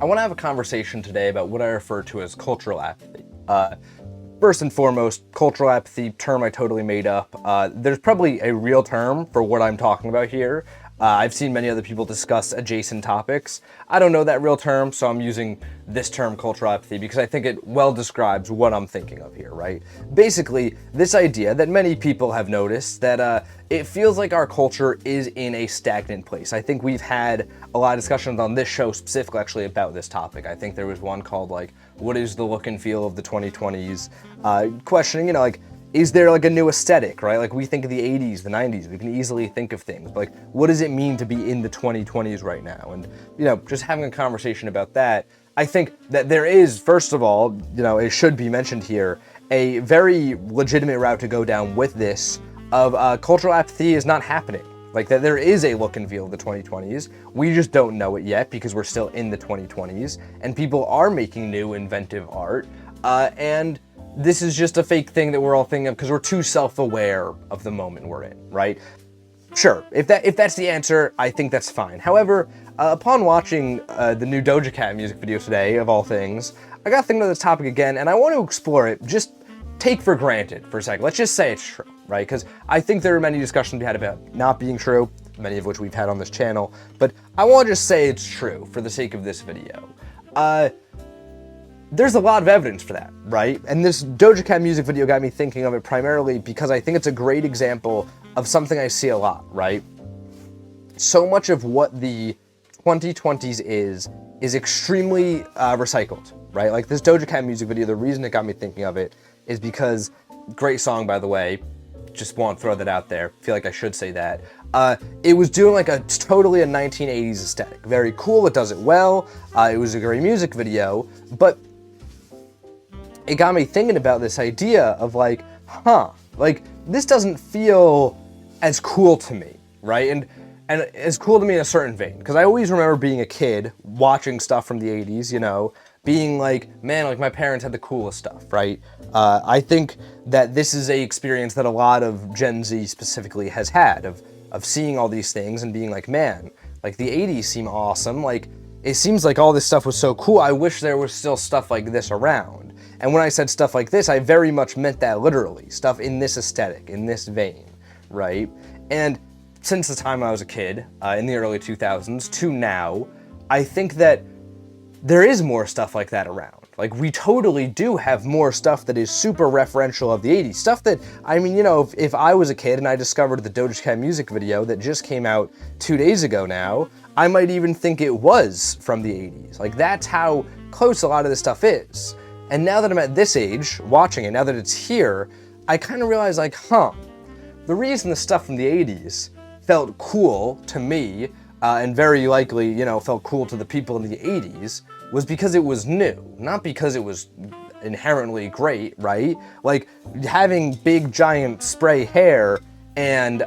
I want to have a conversation today about what I refer to as cultural apathy. First and foremost, cultural apathy, term I totally made up. There's probably a real term for what I'm talking about here. I've seen many other people discuss adjacent topics. I don't know that real term, so I'm using this term, cultural apathy, because I think it well describes what I'm thinking of here, right? Basically, this idea that many people have noticed that it feels like our culture is in a stagnant place. I think we've had a lot of discussions on this show specifically actually about this topic. I think there was one called like, what is the look and feel of the 2020s? Questioning, like, is there like a new aesthetic, right? Like we think of the 80s, the 90s, we can easily think of things. But like, what does it mean to be in the 2020s right now? And, just having a conversation about that, I think that there is, first of all, it should be mentioned here, a very legitimate route to go down with this of cultural apathy is not happening. Like that there is a look and feel of the 2020s. We just don't know it yet because we're still in the 2020s and people are making new inventive art. And this is just a fake thing that we're all thinking of because we're too self-aware of the moment we're in, right? Sure, if that's the answer, I think that's fine. However, upon watching the new Doja Cat music video today, of all things, I got thinking of this topic again, and I want to explore it. Just take for granted for a second. Let's just say it's true, right? Because I think there are many discussions we had about not being true, many of which we've had on this channel, but I want to just say it's true for the sake of this video. There's a lot of evidence for that, right? And this Doja Cat music video got me thinking of it primarily because I think it's a great example of something I see a lot, right? So much of what the 2020s is extremely recycled, right? Like this Doja Cat music video, the reason it got me thinking of it is because, great song by the way, just want to throw that out there, feel like I should say that. It was doing like totally a 1980s aesthetic, very cool, it does it well, it was a great music video, but it got me thinking about this idea of like, like this doesn't feel as cool to me, right? And as cool to me in a certain vein, because I always remember being a kid, watching stuff from the 80s, being like, man, like my parents had the coolest stuff, right? I think that this is a experience that a lot of Gen Z specifically has had, of seeing all these things and being like, man, like the 80s seem awesome, like it seems like all this stuff was so cool, I wish there was still stuff like this around. And when I said stuff like this, I very much meant that literally, stuff in this aesthetic, in this vein, right? And since the time I was a kid, in the early 2000s to now, I think that there is more stuff like that around. Like we totally do have more stuff that is super referential of the 80s. Stuff that, I mean, if I was a kid and I discovered the Doja Cat music video that just came out 2 days ago now, I might even think it was from the 80s. Like that's how close a lot of this stuff is. And now that I'm at this age, watching it, now that it's here, I kind of realize like, the reason the stuff from the 80s felt cool to me, and very likely, felt cool to the people in the 80s, was because it was new, not because it was inherently great, right? Like having big giant spray hair and,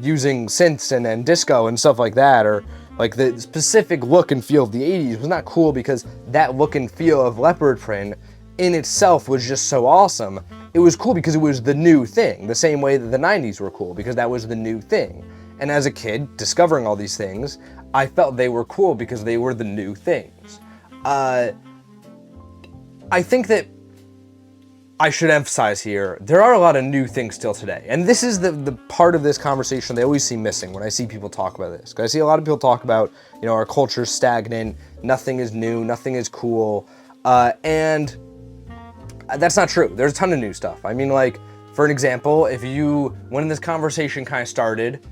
using synths and disco and stuff like that, or like the specific look and feel of the 80s was not cool because that look and feel of leopard print in itself was just so awesome. It was cool because it was the new thing, the same way that the 90s were cool because that was the new thing. And as a kid, discovering all these things, I felt they were cool because they were the new things. I think that I should emphasize here, there are a lot of new things still today. And this is the part of this conversation they always seem missing when I see people talk about this. Because I see a lot of people talk about, our culture's stagnant, nothing is new, nothing is cool. And that's not true. There's a ton of new stuff. I mean, like, for an example, when this conversation kind of started,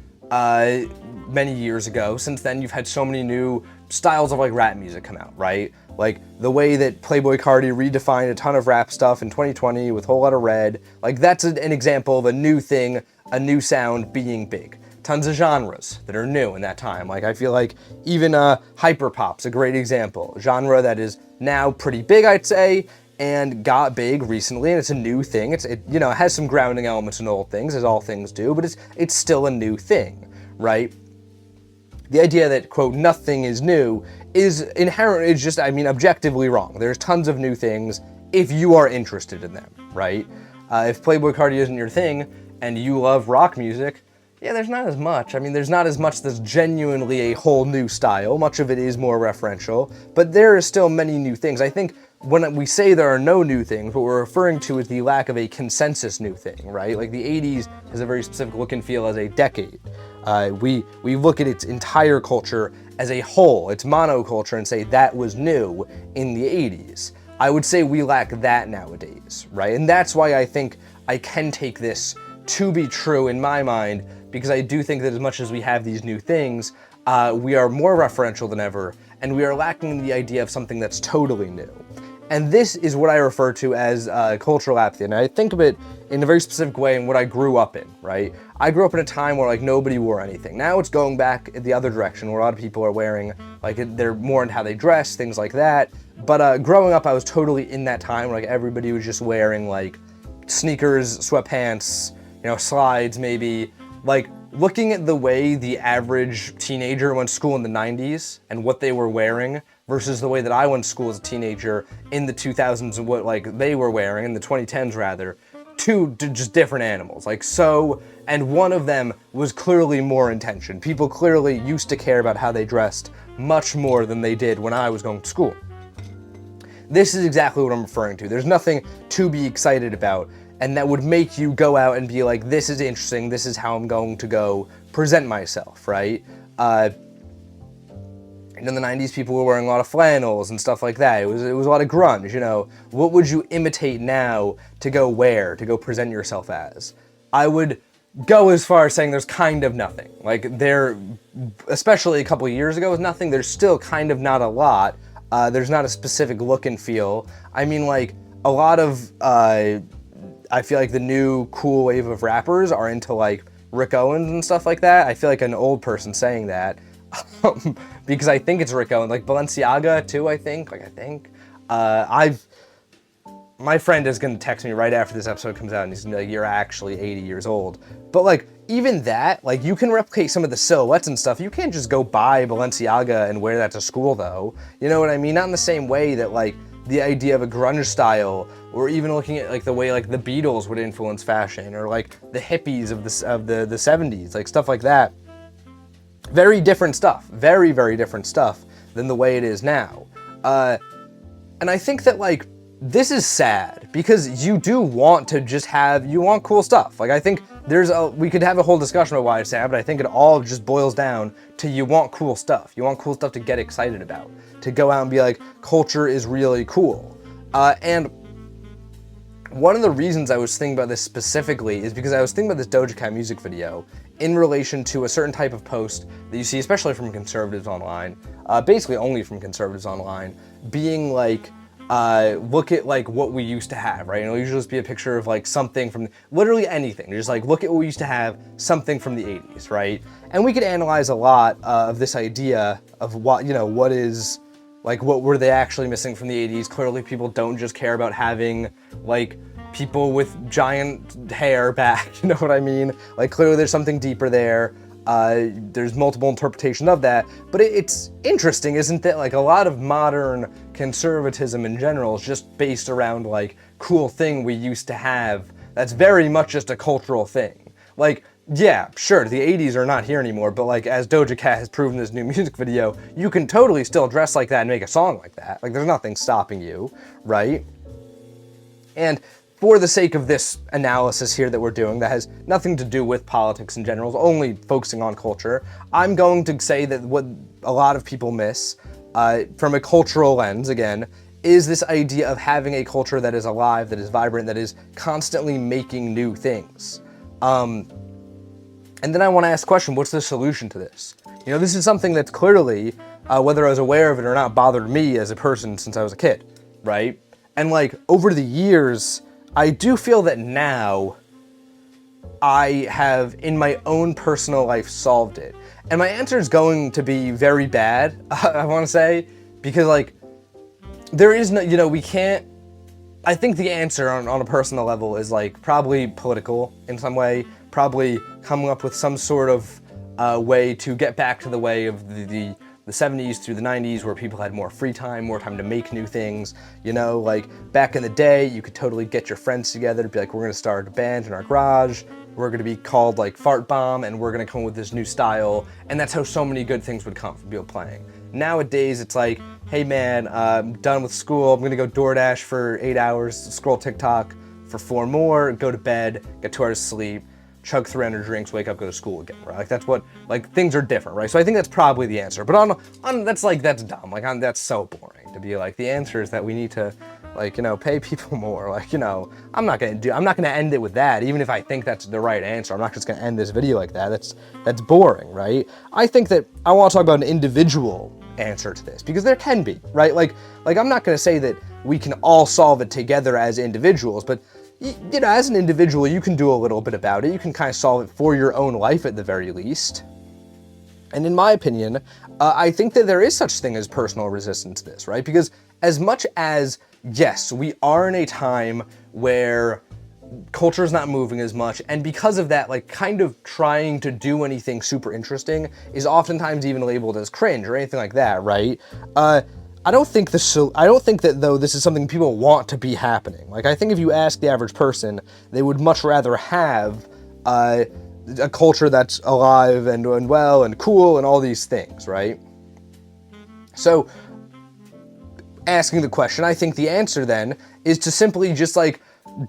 many years ago, since then you've had so many new styles of like rap music come out, right? Like the way that Playboi Carti redefined a ton of rap stuff in 2020 with Whole Lotta Red, like that's an example of a new thing, a new sound being big. Tons of genres that are new in that time. Like I feel like even hyperpop's a great example. Genre that is now pretty big, I'd say, and got big recently, and it's a new thing. It has some grounding elements in old things, as all things do, but it's still a new thing, right? The idea that, quote, nothing is new is inherently just, objectively wrong. There's tons of new things if you are interested in them, right? If Playboi Carti isn't your thing and you love rock music, Yeah, there's not as much. I mean, there's not as much that's genuinely a whole new style. Much of it is more referential, but there are still many new things. I think when we say there are no new things, what we're referring to is the lack of a consensus new thing, right? Like the 80s has a very specific look and feel as a decade. We look at its entire culture as a whole, its monoculture, and say that was new in the 80s. I would say we lack that nowadays, right? And that's why I think I can take this to be true in my mind, because I do think that as much as we have these new things, we are more referential than ever, and we are lacking the idea of something that's totally new. And this is what I refer to as cultural apathy. And I think of it in a very specific way in what I grew up in, right? I grew up in a time where like nobody wore anything. Now it's going back the other direction, where a lot of people are wearing, like they're more into how they dress, things like that. But growing up, I was totally in that time where like everybody was just wearing like sneakers, sweatpants, slides maybe. Like looking at the way the average teenager went to school in the 90s and what they were wearing versus the way that I went to school as a teenager in the 2000s and what like they were wearing in the 2010s rather, two just different animals. And one of them was clearly more intention. People clearly used to care about how they dressed much more than they did when I was going to school. This is exactly what I'm referring to. There's nothing to be excited about, and that would make you go out and be like, this is interesting, this is how I'm going to go present myself, right? In the 90s, people were wearing a lot of flannels and stuff like that. It was a lot of grunge, What would you imitate now to go wear, to go present yourself as? I would go as far as saying there's kind of nothing. Like there, especially a couple of years ago, was nothing. There's still kind of not a lot. There's not a specific look and feel. I mean, like a lot of, I feel like the new cool wave of rappers are into like Rick Owens and stuff like that. I feel like an old person saying that because I think it's Rick Owens, like Balenciaga too. I think. My friend is gonna text me right after this episode comes out, and he's gonna be like, "You're actually 80 years old." But like even that, like you can replicate some of the silhouettes and stuff. You can't just go buy Balenciaga and wear that to school, though. You know what I mean? Not in the same way that like the idea of a grunge style, or even looking at like the way like the Beatles would influence fashion, or like the hippies of the 70s, like stuff like that. Very different stuff. Very, very different stuff than the way it is now. And I think that like this is sad because you do want to just you want cool stuff. Like I think we could have a whole discussion about why it's sad, but I think it all just boils down to you want cool stuff. You want cool stuff to get excited about, to go out and be like, culture is really cool. And one of the reasons I was thinking about this specifically is because I was thinking about this Doja Cat music video in relation to a certain type of post that you see, especially from conservatives online, basically only from conservatives online, being like, look at like what we used to have, right? It'll usually just be a picture of like something from literally anything. Just like look at what we used to have, something from the 80s, right? And we could analyze a lot of this idea of what is like, what were they actually missing from the 80s? Clearly people don't just care about having like people with giant hair back, you know what I mean? Like clearly there's something deeper there. There's multiple interpretations of that, but it's interesting, isn't it? Like a lot of modern conservatism in general is just based around like cool thing we used to have. That's very much just a cultural thing. Like, yeah, sure, the 80s are not here anymore, but like as Doja Cat has proven in this new music video, you can totally still dress like that and make a song like that. Like there's nothing stopping you, right? And for the sake of this analysis here that we're doing that has nothing to do with politics in general, only focusing on culture, I'm going to say that what a lot of people miss from a cultural lens, again, is this idea of having a culture that is alive, that is vibrant, that is constantly making new things. And then I want to ask the question, what's the solution to this? This is something that's clearly, whether I was aware of it or not, bothered me as a person since I was a kid, right? And like over the years, I do feel that now I have, in my own personal life, solved it. And my answer is going to be very bad, I want to say, because like, there is no, we can't, I think the answer on a personal level is like probably political in some way, probably coming up with some sort of way to get back to the way of the 70s through the 90s where people had more free time, more time to make new things. Like back in the day, you could totally get your friends together to be like, we're gonna start a band in our garage, we're we're gonna be called like Fart Bomb, and we're gonna come with this new style, and that's how so many good things would come from people playing. Nowadays, it's like, hey man, I'm done with school, I'm gonna go DoorDash for 8 hours, scroll TikTok for 4 more, go to bed, get 2 hours of sleep, chug 300 drinks, wake up, go to school again, right? Like that's what, like things are different, right? So I think that's probably the answer. But on that's dumb. Like that's so boring to be like, the answer is that we need to, like, you know, pay people more. Like, you know, I'm not gonna end it with that. Even if I think that's the right answer, I'm not just gonna end this video like that. That's boring, right? I think that I want to talk about an individual answer to this, because there can be, right? Like I'm not gonna say that we can all solve it together as individuals, but you know, as an individual, you can do a little bit about it. You can kind of solve it for your own life at the very least. And in my opinion, I think that there is such thing as personal resistance to this, right? Because as much as, yes, we are in a time where culture is not moving as much, and because of that, like kind of trying to do anything super interesting is oftentimes even labeled as cringe or anything like that, right? I don't think that though this is something people want to be happening. Like, I think if you ask the average person, they would much rather have a culture that's alive and well and cool and all these things, right? So, asking the question, I think the answer then is to simply just like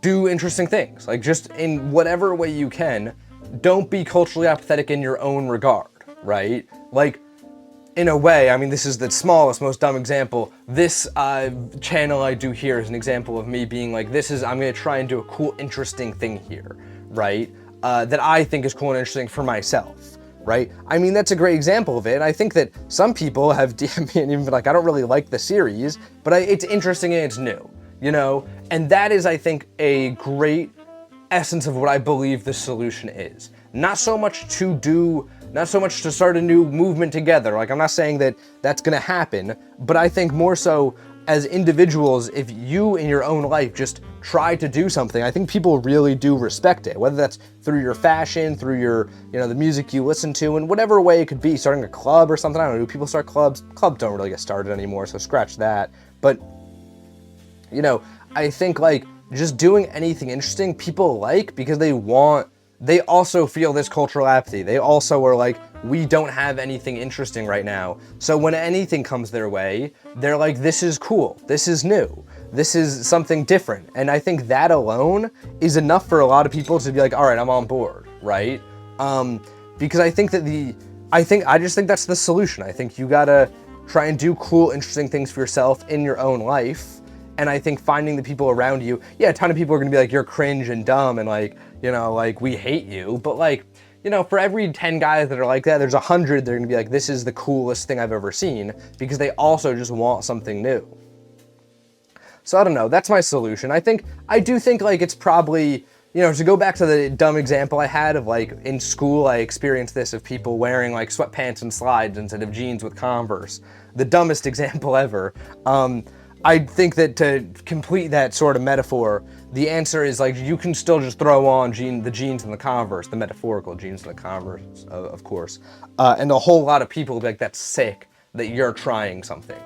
do interesting things. Like, just in whatever way you can, don't be culturally apathetic in your own regard, right? Like, in a way, I mean, this is the smallest, most dumb example. This channel I do here is an example of me being like, I'm gonna try and do a cool, interesting thing here, right? That I think is cool and interesting for myself, right? I mean, that's a great example of it. And I think that some people have DM'd me and even been like, I don't really like the series, but it's interesting and it's new, you know? And that is, I think, a great essence of what I believe the solution is. Not so much to start a new movement together. Like, I'm not saying that that's gonna happen, but I think more so as individuals, if you in your own life just try to do something, I think people really do respect it. Whether that's through your fashion, through your, you know, the music you listen to, in whatever way it could be, starting a club or something. I don't know, do people start clubs? Clubs don't really get started anymore, so scratch that. But, you know, I think like just doing anything interesting people like, because they also feel this cultural apathy. They also are like, we don't have anything interesting right now. So when anything comes their way, they're like, this is cool, this is new, this is something different. And I think that alone is enough for a lot of people to be like, all right, I'm on board, right? Because I think that I just think that's the solution. I think you gotta try and do cool, interesting things for yourself in your own life. And I think finding the people around you, yeah, a ton of people are gonna be like, you're cringe and dumb and like, you know, like, we hate you. But like, you know, for every 10 guys that are like that, there's 100 that are gonna be like, this is the coolest thing I've ever seen, because they also just want something new. So I don't know, that's my solution. I do think like it's probably, you know, to go back to the dumb example I had of like in school, I experienced this of people wearing like sweatpants and slides instead of jeans with Converse. The dumbest example ever. I think that to complete that sort of metaphor, the answer is like, you can still just throw on the jeans and the Converse, the metaphorical jeans and the Converse, of course. And a whole lot of people will be like, that's sick that you're trying something.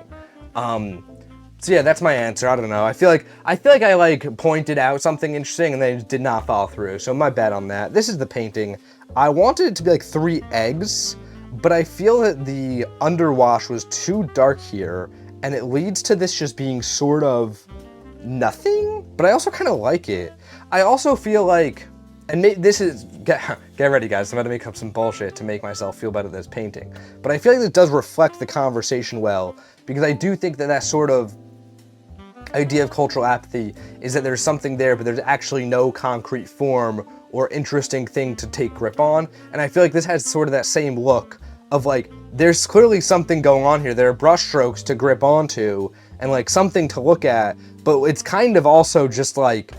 So yeah, that's my answer. I don't know. I feel like I like pointed out something interesting and they did not follow through. So my bad on that. This is the painting. I wanted it to be like 3 eggs, but I feel that the underwash was too dark here, and it leads to this just being sort of nothing, but I also kind of like it. I also feel like, and this is, get ready guys, I'm about to make up some bullshit to make myself feel better at this painting, but I feel like this does reflect the conversation well, because I do think that sort of idea of cultural apathy is that there's something there, but there's actually no concrete form or interesting thing to take grip on, and I feel like this has sort of that same look of like, there's clearly something going on here. There are brushstrokes to grip onto and like something to look at, but it's kind of also just like,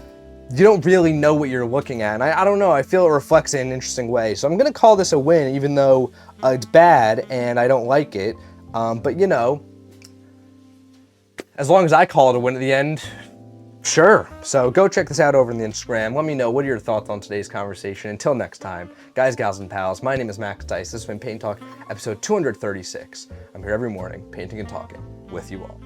you don't really know what you're looking at. And I don't know, I feel it reflects it in an interesting way. So I'm gonna call this a win, even though it's bad and I don't like it. But you know, as long as I call it a win at the end, sure. So go check this out over on the Instagram. Let me know, what are your thoughts on today's conversation. Until next time, guys, gals, and pals, my name is Max Dice. This has been Paint Talk, episode 236. I'm here every morning, painting and talking with you all.